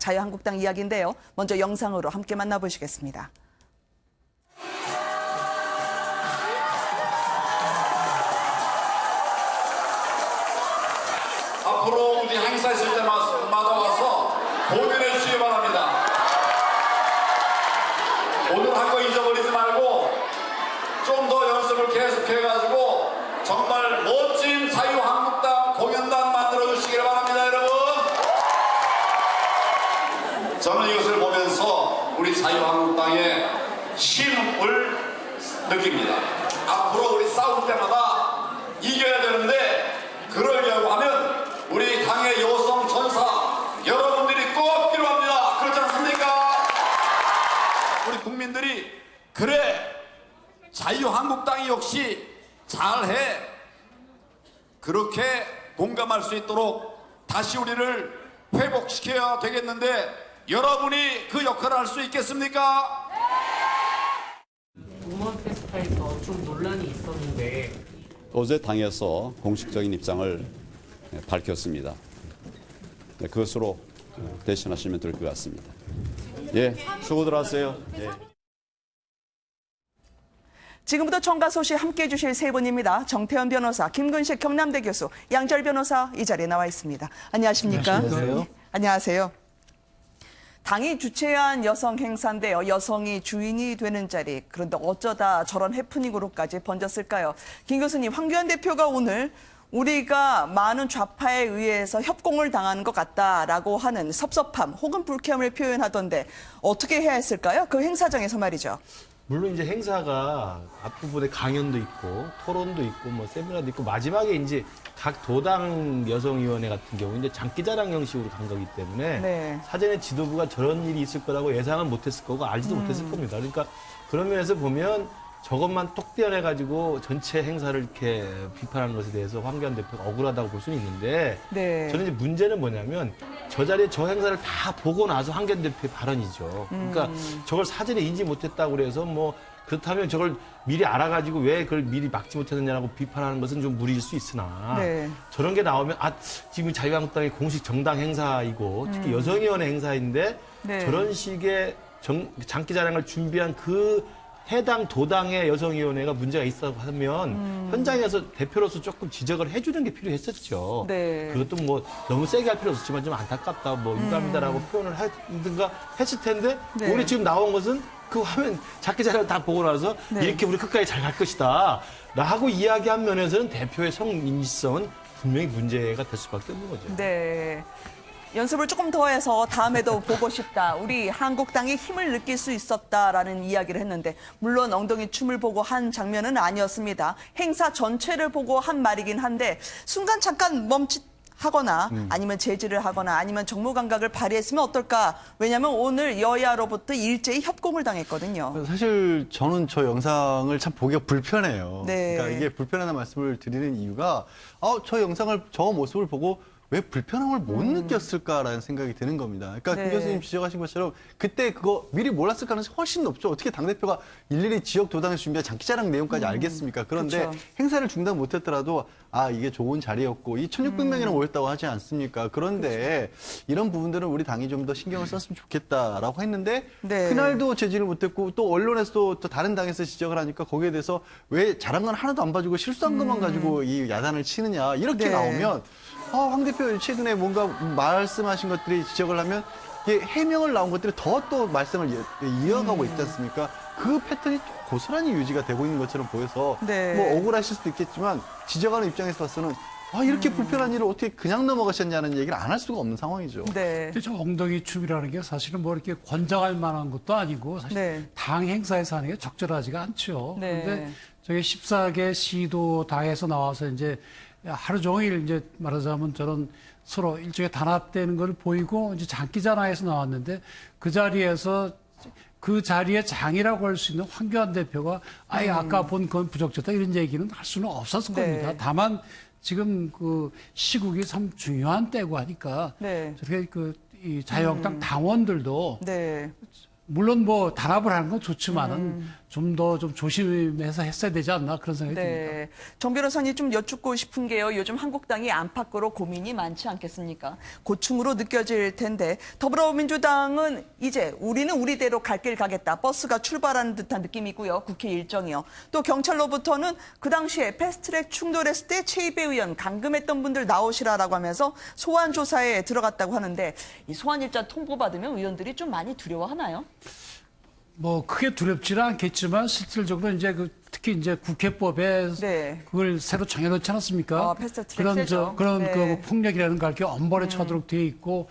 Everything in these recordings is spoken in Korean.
자유한국당 이야기인데요. 먼저 영상으로 함께 만나보시겠습니다. 앞으로 우리 행사 있을 때마다 와서 고민해 주시기 바랍니다. 오늘 한 거 잊어버리지 말고 좀 더 연습을 계속해가지고 정말 멋진 자유한국당 공연단 만들어 주시기 바랍니다, 여러분. 저는 이것을 보면서 우리 자유한국당의 힘을 느낍니다. 앞으로 우리 싸울 때마다 이겨야 되는데 그러려고 하면 우리 당의 여성 전사 여러분들이 꼭 필요합니다. 그렇지 않습니까? 우리 국민들이 그래 자유한국당이 역시 잘해 그렇게 공감할 수 있도록 다시 우리를 회복시켜야 되겠는데 여러분이 그 역할을 할 수 있겠습니까? 우먼 페스타에서 좀 논란이 있었는데 어제 당에서 공식적인 입장을 밝혔습니다. 그것으로 대신하시면 될 것 같습니다. 예, 수고들 하세요. 예. 지금부터 청가 소식 함께해 주실 세 분입니다. 정태현 변호사, 김근식 경남대 교수, 양절 변호사 이 자리에 나와 있습니다. 안녕하십니까? 안녕하세요. 안녕하세요. 당이 주최한 여성 행사인데요. 여성이 주인이 되는 자리. 그런데 어쩌다 저런 해프닝으로까지 번졌을까요? 김 교수님, 황교안 대표가 오늘 우리가 많은 좌파에 의해서 협공을 당하는 것 같다라고 하는 섭섭함 혹은 불쾌함을 표현하던데 어떻게 해야 했을까요? 그 행사장에서 말이죠. 물론 이제 행사가 앞부분에 강연도 있고 토론도 있고 뭐 세미나도 있고 마지막에 이제 각 도당 여성위원회 같은 경우 이제 장기자랑 형식으로 간 거기 때문에 네. 사전에 지도부가 저런 일이 있을 거라고 예상은 못했을 거고 알지도 못했을 겁니다. 그러니까 그런 면에서 보면 저것만 톡 떼어내가지고 전체 행사를 이렇게 비판하는 것에 대해서 황교안 대표가 억울하다고 볼 수는 있는데 네. 저는 이제 문제는 뭐냐면 저 자리에 저 행사를 다 보고 나서 황교안 대표의 발언이죠. 그러니까 저걸 사전에 인지 못했다고 그래서 뭐 그렇다면 저걸 미리 알아가지고 왜 그걸 미리 막지 못했느냐고 비판하는 것은 좀 무리일 수 있으나 네. 저런 게 나오면 지금 자유한국당의 공식 정당 행사이고 특히 여성위원회 행사인데 네. 저런 식의 장기자랑을 준비한 그 해당 도당의 여성위원회가 문제가 있다고 하면 현장에서 대표로서 조금 지적을 해주는 게 필요했었죠. 네. 그것도 뭐 너무 세게 할 필요 없었지만 좀 안타깝다, 뭐 유감이다라고 표현을 하든가 했을 텐데 네. 우리 지금 나온 것은 그 화면 작게 다 보고 나서 네. 이렇게 우리 끝까지 잘 갈 것이다 라고 이야기한 면에서는 대표의 성인지성은 분명히 문제가 될 수밖에 없는 거죠. 네. 연습을 조금 더 해서 다음에도 보고 싶다. 우리 한국당의 힘을 느낄 수 있었다라는 이야기를 했는데 물론 엉덩이 춤을 보고 한 장면은 아니었습니다. 행사 전체를 보고 한 말이긴 한데 순간 잠깐 멈칫하거나 아니면 제지를 하거나 아니면 정무 감각을 발휘했으면 어떨까. 왜냐하면 오늘 여야로부터 일제히 협공을 당했거든요. 사실 저는 저 영상을 참 보기가 불편해요. 네. 그러니까 이게 불편하다는 말씀을 드리는 이유가 저 영상을 저 모습을 보고 왜 불편함을 못 느꼈을까라는 생각이 드는 겁니다. 그러니까 네. 김 교수님 지적하신 것처럼 그때 그거 미리 몰랐을 가능성이 훨씬 높죠. 어떻게 당대표가 일일이 지역 도당에서 준비한 장기자랑 내용까지 알겠습니까? 그런데 그쵸. 행사를 중단 못했더라도 이게 좋은 자리였고 이 1600명이나 모였다고 하지 않습니까? 그런데 이런 부분들은 우리 당이 좀 더 신경을 썼으면 좋겠다라고 했는데 네. 그날도 제지를 못했고 또 언론에서도 또 다른 당에서 지적을 하니까 거기에 대해서 왜 잘한 건 하나도 안 봐주고 실수한 것만 가지고 이 야단을 치느냐 이렇게 네. 나오면 황 대표 최근에 뭔가 말씀하신 것들이 지적을 하면 이게 해명을 나온 것들이 더 또 말씀을 이어가고 있지 않습니까? 그 패턴이 또 고스란히 유지가 되고 있는 것처럼 보여서 네. 뭐 억울하실 수도 있겠지만 지적하는 입장에서 봐서는 이렇게 불편한 일을 어떻게 그냥 넘어가셨냐는 얘기를 안 할 수가 없는 상황이죠. 네. 근데 저 엉덩이 춤이라는 게 사실은 뭐 이렇게 권장할 만한 것도 아니고 사실 네. 당 행사에서 하는 게 적절하지가 않죠. 네. 그런데 저희 14개 시도 당에서 나와서 이제 하루 종일 이제 말하자면 저런 서로 일종의 단합되는 걸 보이고 이제 장기자랑에서 나왔는데 그 자리에서 그 자리에 장이라고 할 수 있는 황교안 대표가 아까 본 건 부적절하다 이런 얘기는 할 수는 없었을 네. 겁니다. 다만 지금 그 시국이 참 중요한 때고 하니까 네. 저렇게 이 자유한국당 당원들도 네. 물론 뭐 단합을 하는 건 좋지만은 좀 더 좀 조심해서 했어야 되지 않나 그런 생각이 듭니다. 네. 정 변호사님 좀 여쭙고 싶은 게요. 요즘 한국당이 안팎으로 고민이 많지 않겠습니까? 고충으로 느껴질 텐데 더불어민주당은 이제 우리는 우리대로 갈 길 가겠다. 버스가 출발하는 듯한 느낌이고요. 국회 일정이요. 또 경찰로부터는 그 당시에 패스트트랙 충돌했을 때 최이배 의원 감금했던 분들 나오시라라고 하면서 소환 조사에 들어갔다고 하는데 이 소환 일자 통보받으면 의원들이 좀 많이 두려워하나요? 뭐 크게 두렵지는 않겠지만 실질적으로 이제 특히 이제 국회법에 네. 그걸 새로 정해놓지 않았습니까? 패스트트랙 그런 세죠. 그런 네. 그 폭력이라는 걸 이렇게 엄벌에 처하도록 돼 있고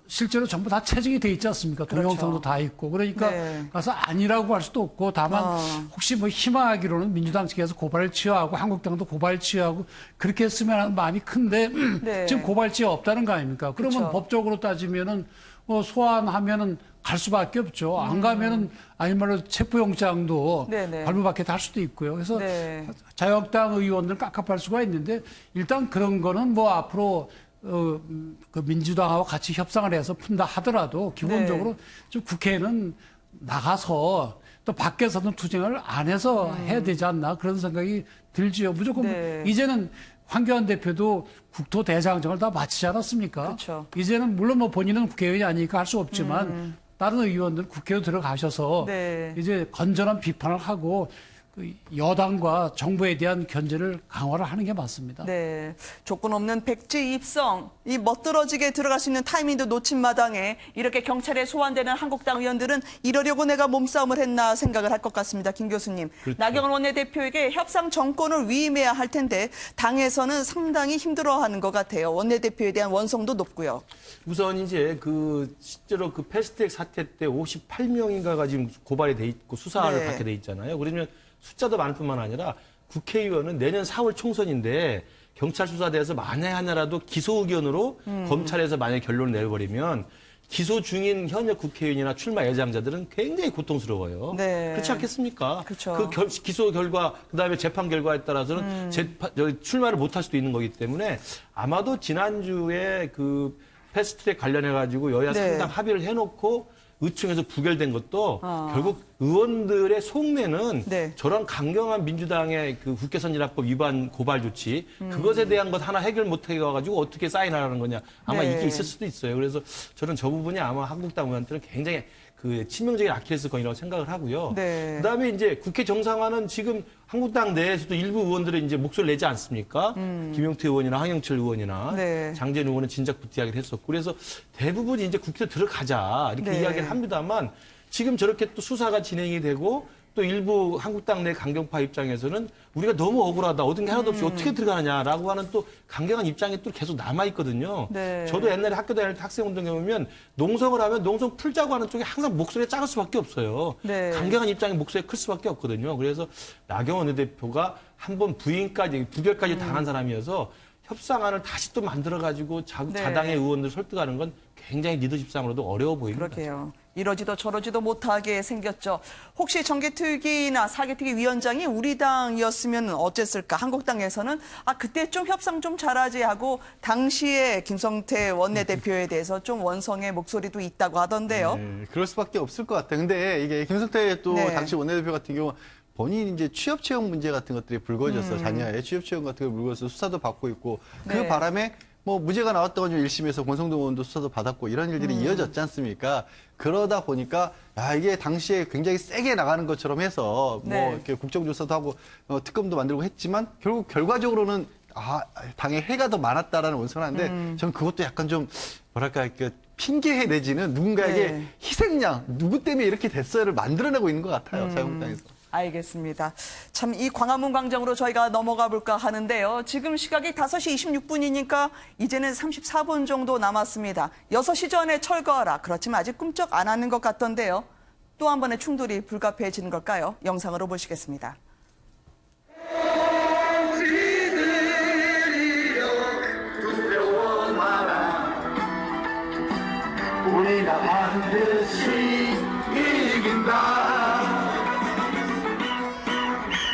실제로 전부 다 채증이 돼 있지 않습니까? 그렇죠. 동영상도 다 있고 그러니까 네. 가서 아니라고 할 수도 없고 다만 혹시 뭐 희망하기로는 민주당 측에서 고발을 취하하고 한국당도 고발 취하하고 그렇게 했으면 하는 마음이 큰데 네. 지금 고발 취하 없다는 거 아닙니까? 그러면 그렇죠. 법적으로 따지면은 소환하면은 갈 수밖에 없죠. 안 가면은 아니 말로 체포영장도 네네. 발부받게 할 수도 있고요. 그래서 네. 자유한국당 의원들 깝깝할 수가 있는데 일단 그런 거는 뭐 앞으로 그 민주당하고 같이 협상을 해서 푼다 하더라도 기본적으로 네. 좀 국회에는 나가서 또 밖에서는 투쟁을 안 해서 해야 되지 않나 그런 생각이 들지요. 무조건 네. 이제는 황교안 대표도 국토대장정을 다 마치지 않았습니까? 그렇죠. 이제는 물론 뭐 본인은 국회의원이 아니니까 할 수 없지만 다른 의원들 국회로 들어가셔서 네. 이제 건전한 비판을 하고 그 여당과 정부에 대한 견제를 강화를 하는 게 맞습니다. 네, 조건 없는 백지 입성, 이 멋들어지게 들어갈 수 있는 타이밍도 놓친 마당에 이렇게 경찰에 소환되는 한국당 의원들은 이러려고 내가 몸싸움을 했나 생각을 할 것 같습니다. 김 교수님. 그렇죠. 나경원 원내대표에게 협상 정권을 위임해야 할 텐데 당에서는 상당히 힘들어하는 것 같아요. 원내대표에 대한 원성도 높고요. 우선 이제 실제로 그 패스트트랙 사태 때 58명인가가 지금 고발이 돼 있고 수사를 네. 받게 돼 있잖아요. 그러면 숫자도 많을 뿐만 아니라 국회의원은 내년 4월 총선인데 경찰 수사대에서 만에 하나라도 기소 의견으로 검찰에서 만약에 결론을 내버리면 기소 중인 현역 국회의원이나 출마 예정자들은 굉장히 고통스러워요. 네. 그렇지 않겠습니까? 그렇죠. 기소 결과, 그다음에 재판 결과에 따라서는 출마를 못할 수도 있는 거기 때문에 아마도 지난주에 그 패스트트랙 관련해가지고 여야 네. 상당 합의를 해놓고 의총에서 부결된 것도 결국 의원들의 속내는 네. 저런 강경한 민주당의 그 국회선진화법 위반 고발 조치 그것에 대한 것 하나 해결 못해 가지고 어떻게 사인하라는 거냐 아마 네. 이게 있을 수도 있어요. 그래서 저는 저 부분이 아마 한국당 의원들은 굉장히 그 치명적인 아킬레스건이라고 생각을 하고요. 네. 그다음에 이제 국회 정상화는 지금 한국당 내에서도 일부 의원들은 이제 목소리를 내지 않습니까? 김용태 의원이나 황영철 의원이나 네. 장재현 의원은 진작 부티하기를 했었고 그래서 대부분이 이제 국회에 들어가자 이렇게 네. 이야기를 합니다만 지금 저렇게 또 수사가 진행이 되고 또 일부 한국당 내 강경파 입장에서는 우리가 너무 억울하다. 얻은 게 하나도 없이 어떻게 들어가느냐라고 하는 또 강경한 입장이 또 계속 남아있거든요. 네. 저도 옛날에 학교 다닐 때 학생운동에 보면 농성을 하면 농성 풀자고 하는 쪽에 항상 목소리가 작을 수밖에 없어요. 네. 강경한 입장이 목소리가 클 수밖에 없거든요. 그래서 나경원 원내대표가 한번 부결까지 당한 사람이어서 협상안을 다시 또 만들어가지고 네. 자당의 의원들 설득하는 건 굉장히 리더십상으로도 어려워 보입니다. 그러게요. 이러지도 저러지도 못하게 생겼죠. 혹시 정개특위나 사개특위 위원장이 우리 당이었으면 어땠을까? 한국당에서는 그때 좀 협상 좀 잘하지 하고 당시에 김성태 원내대표에 대해서 좀 원성의 목소리도 있다고 하던데요. 네, 그럴 수밖에 없을 것 같아요. 근데 이게 김성태 또 네. 당시 원내대표 같은 경우 본인이 이제 취업 채용 문제 같은 것들이 불거졌어. 자녀의 취업 채용 같은 걸 불거져서 수사도 받고 있고 그 네. 바람에 뭐 무죄가 나왔다고 좀 1심에서 권성동 의원도 수사도 받았고 이런 일들이 이어졌지 않습니까? 그러다 보니까 이게 당시에 굉장히 세게 나가는 것처럼 해서 네. 뭐 이렇게 국정조사도 하고 특검도 만들고 했지만 결국 결과적으로는 당에 해가 더 많았다라는 원성을 하는데 저는 그것도 약간 좀 뭐랄까 핑계 내지는 누군가에게 네. 희생양 누구 때문에 이렇게 됐어요를 만들어내고 있는 것 같아요. 자유한국당에서. 알겠습니다. 참 이 광화문 광장으로 저희가 넘어가 볼까 하는데요. 지금 시각이 5시 26분이니까 이제는 34분 정도 남았습니다. 6시 전에 철거하라. 그렇지만 아직 꿈쩍 안 하는 것 같던데요. 또 한 번의 충돌이 불가피해지는 걸까요? 영상으로 보시겠습니다. 우리가 반드시 이긴다.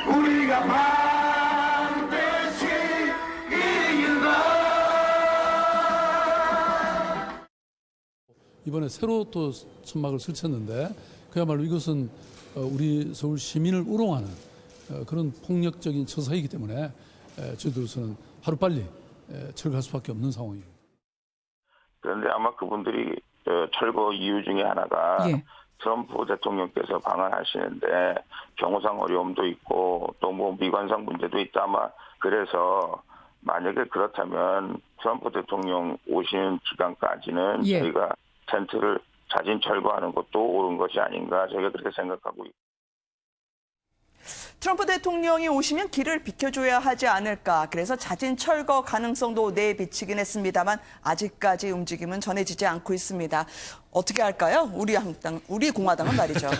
우리가 반드시 이긴다. 이번에 새로 또 천막을 설쳤는데 그야말로 이것은 우리 서울 시민을 우롱하는 그런 폭력적인 처사이기 때문에 저희들로서는 하루빨리 철거할 수밖에 없는 상황입니다. 그런데 아마 그분들이 철거 이유 중에 하나가 예. 트럼프 대통령께서 방한하시는데 경호상 어려움도 있고 또 뭐 미관상 문제도 있다 아마 그래서 만약에 그렇다면 트럼프 대통령 오시는 기간까지는 예. 저희가 텐트를 자진 철거하는 것도 옳은 것이 아닌가 저희가 그렇게 생각하고 있습니다. 트럼프 대통령이 오시면 길을 비켜줘야 하지 않을까. 그래서 자진 철거 가능성도 내비치긴 했습니다만 아직까지 움직임은 전해지지 않고 있습니다. 어떻게 할까요? 우리 공화당은 말이죠.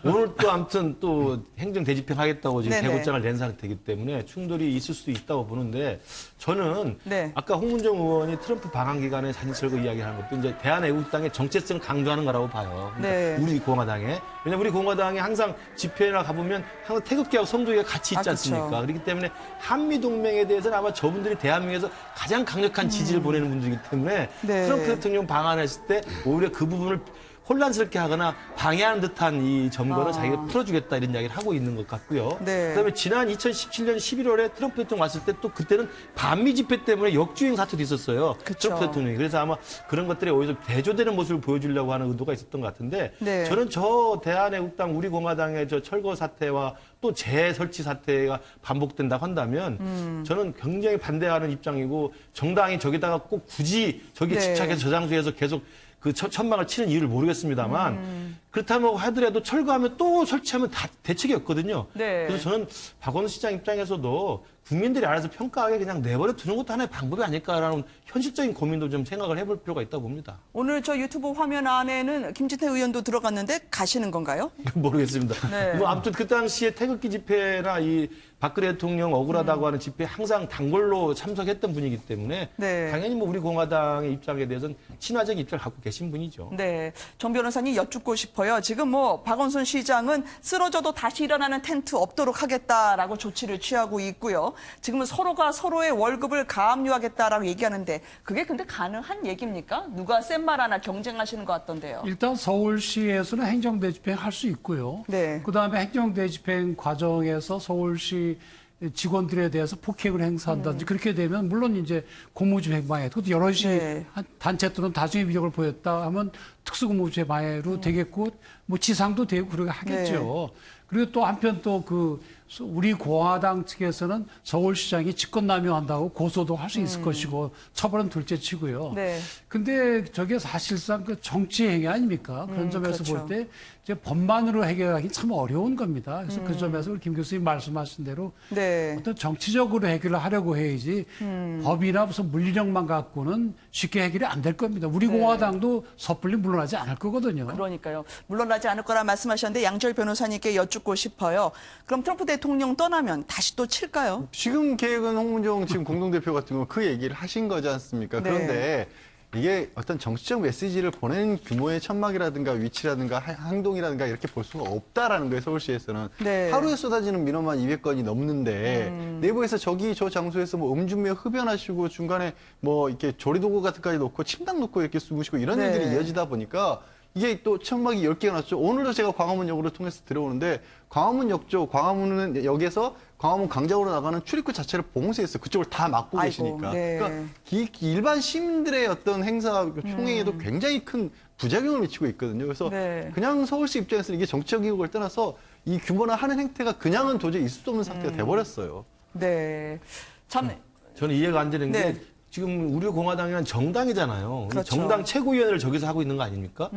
오늘 또 아무튼 또 행정 대집행 하겠다고 지금 네네. 대고장을 낸 상태이기 때문에 충돌이 있을 수도 있다고 보는데 저는 네. 아까 홍문정 의원이 트럼프 방한 기간에 사진 철거 이야기하는 것도 이제 대한애국당의 정체성을 강조하는 거라고 봐요. 그러니까 네. 우리 공화당에. 왜냐면 우리 공화당이 항상 집회나 가보면 항상 태극기하고 성조기가 같이 있지 아, 않습니까? 그렇죠. 그렇기 때문에 한미동맹에 대해서는 아마 저분들이 대한민국에서 가장 강력한 지지를 보내는 분들이기 때문에 네. 트럼프 대통령 방한했을 때 오히려 그 부분을 혼란스럽게 하거나 방해하는 듯한 이 점거는 자기가 풀어주겠다 이런 이야기를 하고 있는 것 같고요. 네. 그다음에 지난 2017년 11월에 트럼프 대통령 왔을 때 또 그때는 반미 집회 때문에 역주행 사태도 있었어요. 그쵸. 트럼프 대통령이. 그래서 아마 그런 것들에 오히려 대조되는 모습을 보여주려고 하는 의도가 있었던 것 같은데 네. 저는 저 대한애국당 우리 공화당의 저 철거 사태와 또 재설치 사태가 반복된다고 한다면 저는 굉장히 반대하는 입장이고 정당이 저기다가 꼭 굳이 저기 네. 집착해서 저 장소에서 계속 그 천막을 치는 이유를 모르겠습니다만 그렇다면 하더라도 철거하면 또 설치하면 다 대책이 없거든요. 네. 그래서 저는 박원순 시장 입장에서도 국민들이 알아서 평가하게 그냥 내버려 두는 것도 하나의 방법이 아닐까라는 현실적인 고민도 좀 생각을 해볼 필요가 있다고 봅니다. 오늘 저 유튜브 화면 안에는 김진태 의원도 들어갔는데 가시는 건가요? 모르겠습니다. 네. 뭐 아무튼 그 당시에 태극기 집회나 이 박근혜 대통령 억울하다고 하는 집회에 항상 단골로 참석했던 분이기 때문에 네. 당연히 뭐 우리 공화당의 입장에 대해서는 친화적 입장을 갖고 계신 분이죠. 네, 정 변호사님 여쭙고 싶어요. 지금 뭐 박원순 시장은 쓰러져도 다시 일어나는 텐트 없도록 하겠다라고 조치를 취하고 있고요. 지금은 서로가 서로의 월급을 가압류하겠다라고 얘기하는데 그게 근데 가능한 얘기입니까? 누가 센 말 하나 경쟁하시는 것 같던데요. 일단 서울시에서는 행정대집행 할 수 있고요. 네. 그다음에 행정대집행 과정에서 서울시 직원들에 대해서 폭행을 행사한다든지 그렇게 되면 물론 이제 공무집행 방해, 또 여럿이 네. 단체 또는 다수의 위력을 보였다 하면 특수공무집행 방해로 되겠고 뭐 지상도 되고 그러게 하겠죠. 그리고 또 한편 또 그 우리 공화당 측에서는 서울시장이 직권남용한다고 고소도 할 수 있을 것이고 처벌은 둘째치고요. 네. 근데 저게 사실상 그 정치 행위 아닙니까? 그런 점에서 그렇죠. 볼 때 이제 법만으로 해결하기 참 어려운 겁니다. 그래서 그 점에서 우리 김 교수님 말씀하신 대로 네. 어떤 정치적으로 해결을 하려고 해야지 법이나 무슨 물리력만 갖고는 쉽게 해결이 안 될 겁니다. 우리 공화당도 섣불리 물러나지 않을 거거든요. 그러니까요. 물러나지 않을 거라 말씀하셨는데 양절 변호사님께 여쭙고 싶어요. 그럼 트럼프 대통령 떠나면 다시 또 칠까요? 지금 계획은 홍문정 지금 공동대표 같은 경우 그 얘기를 하신 거지 않습니까? 네. 그런데 이게 어떤 정치적 메시지를 보내는 규모의 천막이라든가 위치라든가 행동이라든가 이렇게 볼 수가 없다라는 거예요, 서울시에서는. 네. 하루에 쏟아지는 민원만 200건이 넘는데 내부에서 저 장소에서 뭐 음주며 흡연하시고 중간에 뭐 이렇게 조리도구 같은 거까지 놓고 침낭 놓고 이렇게 숨으시고 이런 네. 일들이 이어지다 보니까 이게 또 천막이 10개가 났죠. 오늘도 제가 광화문역으로 통해서 들어오는데 광화문역 쪽, 광화문은 역에서 광화문 광장으로 나가는 출입구 자체를 봉쇄했어요. 그쪽을 다 막고 아이고, 계시니까. 네. 그러니까 일반 시민들의 어떤 행사 총회에도 굉장히 큰 부작용을 미치고 있거든요. 그래서 네. 그냥 서울시 입장에서는 이게 정치적 이유를 떠나서 이 규모나 하는 행태가 그냥은 도저히 있을 수 없는 상태가 돼버렸어요. 네. 참 저는 이해가 안 되는 네. 게 지금 우리 공화당이란 정당이잖아요. 그렇죠. 정당 최고위원회를 저기서 하고 있는 거 아닙니까?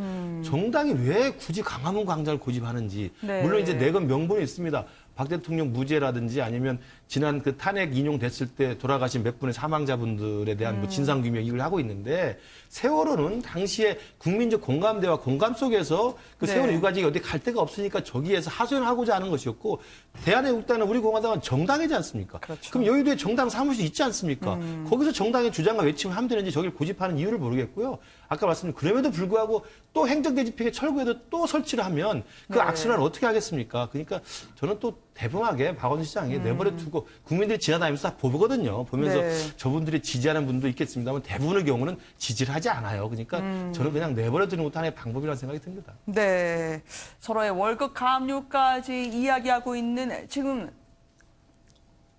정당이 왜 굳이 광화문 광장을 고집하는지. 네. 물론 이제 내건 명분이 있습니다. 박 대통령 무죄라든지 아니면 지난 그 탄핵 인용됐을 때 돌아가신 몇 분의 사망자분들에 대한 뭐 진상규명 이걸 하고 있는데 세월호는 당시에 국민적 공감대와 공감 속에서 그 네. 세월호 유가족이 어디 갈 데가 없으니까 저기에서 하소연하고자 하는 것이었고 대한애국당은 우리 공화당은 정당이지 않습니까? 그렇죠. 그럼 여의도에 정당 사무실 있지 않습니까? 거기서 정당의 주장과 외침을 하면 되는지 저길 고집하는 이유를 모르겠고요. 아까 말씀드린 그럼에도 불구하고 또 행정대집행에 철거해도 또 설치를 하면 그 네. 악순환을 어떻게 하겠습니까? 그러니까 저는 또 대범하게 박원순 시장이 내버려 두고 국민들이 지나다니면서 다 보거든요. 보면서 네. 저분들이 지지하는 분도 있겠습니다만 대부분의 경우는 지지를 하지 않아요. 그러니까 저는 그냥 내버려 두는 것도 하나의 방법이라는 생각이 듭니다. 네. 서로의 월급 감류까지 이야기하고 있는 지금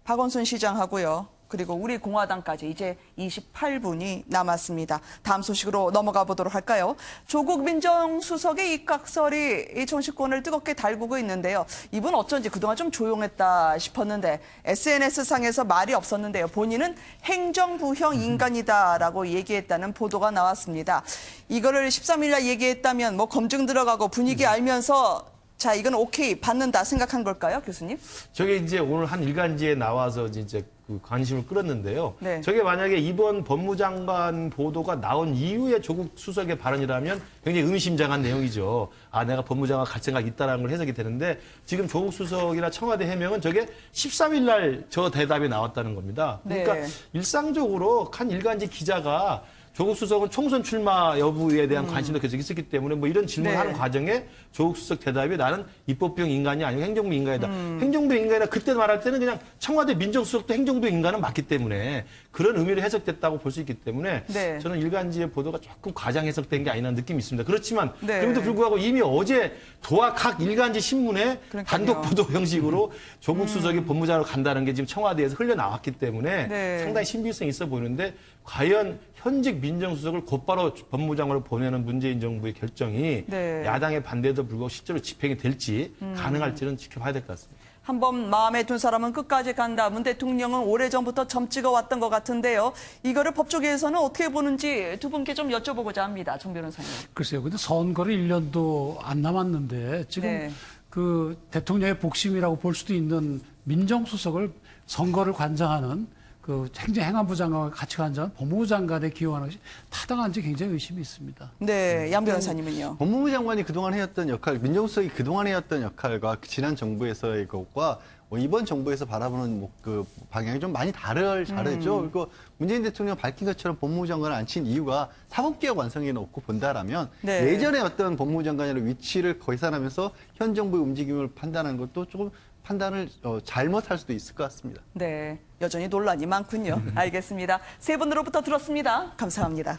박원순 시장하고요. 그리고 우리 공화당까지 이제 28분이 남았습니다. 다음 소식으로 넘어가 보도록 할까요? 조국 민정수석의 입각설이 이 정치권을 뜨겁게 달구고 있는데요. 이분 어쩐지 그동안 좀 조용했다 싶었는데 SNS상에서 말이 없었는데요. 본인은 행정부형 인간이다라고 얘기했다는 보도가 나왔습니다. 이거를 13일 날 얘기했다면 뭐 검증 들어가고 분위기 알면서 자, 이건 오케이 받는다 생각한 걸까요, 교수님? 저게 이제 오늘 한 일간지에 나와서 이제 그 관심을 끌었는데요. 네. 저게 만약에 이번 법무장관 보도가 나온 이후에 조국 수석의 발언이라면 굉장히 의미심장한 내용이죠. 아, 내가 법무장관 갈 생각 있다라는 걸 해석이 되는데 지금 조국 수석이나 청와대 해명은 저게 13일 날 저 대답이 나왔다는 겁니다. 그러니까 네. 일상적으로 한 일간지 기자가 조국 수석은 총선 출마 여부에 대한 관심도 계속 있었기 때문에 뭐 이런 질문하는 네. 과정에 조국 수석 대답이 나는 입법부형 인간이 아니고 행정부 인간이다. 행정부 인간이다. 그때 말할 때는 그냥 청와대 민정수석도 행정부 인간은 맞기 때문에 그런 의미로 해석됐다고 볼 수 있기 때문에 네. 저는 일간지의 보도가 조금 과장 해석된 게 아니라는 느낌이 있습니다. 그렇지만 네. 그럼에도 불구하고 이미 어제 도화 각 일간지 신문에 그러니까요. 단독 보도 형식으로 조국 수석이 법무장으로 간다는 게 지금 청와대에서 흘러나왔기 때문에 네. 상당히 신빙성이 있어 보이는데 과연 현직 민정수석을 곧바로 법무장으로 보내는 문재인 정부의 결정이 네. 야당의 반대에도 불구하고 실제로 집행이 될지 가능할지는 지켜봐야 될 것 같습니다. 한번 마음에 든 사람은 끝까지 간다. 문 대통령은 오래전부터 점 찍어왔던 것 같은데요. 이거를 법조계에서는 어떻게 보는지 두 분께 좀 여쭤보고자 합니다. 정 변호사님. 글쎄요. 근데 선거를 1년도 안 남았는데 지금 네. 그 대통령의 복심이라고 볼 수도 있는 민정수석을 선거를 관장하는 그 행안부 장관과 같이 관장하는 법무부 장관에 기용하는 것이 타당한지 굉장히 의심이 있습니다. 네, 양 변호사님은요. 법무부 장관이 그동안 해왔던 역할, 민정수석이 그동안 해왔던 역할과 지난 정부에서의 것과 이번 정부에서 바라보는 그 방향이 좀 많이 다르죠. 그리고 문재인 대통령 밝힌 것처럼 법무부 장관을 앉힌 이유가 사법개혁 완성에 놓고 본다라면 네. 예전에 어떤 법무부 장관의 위치를 거기산하면서 현 정부의 움직임을 판단하는 것도 조금 판단을 잘못할 수도 있을 것 같습니다. 네, 여전히 논란이 많군요. 알겠습니다. 세 분으로부터 들었습니다. 감사합니다.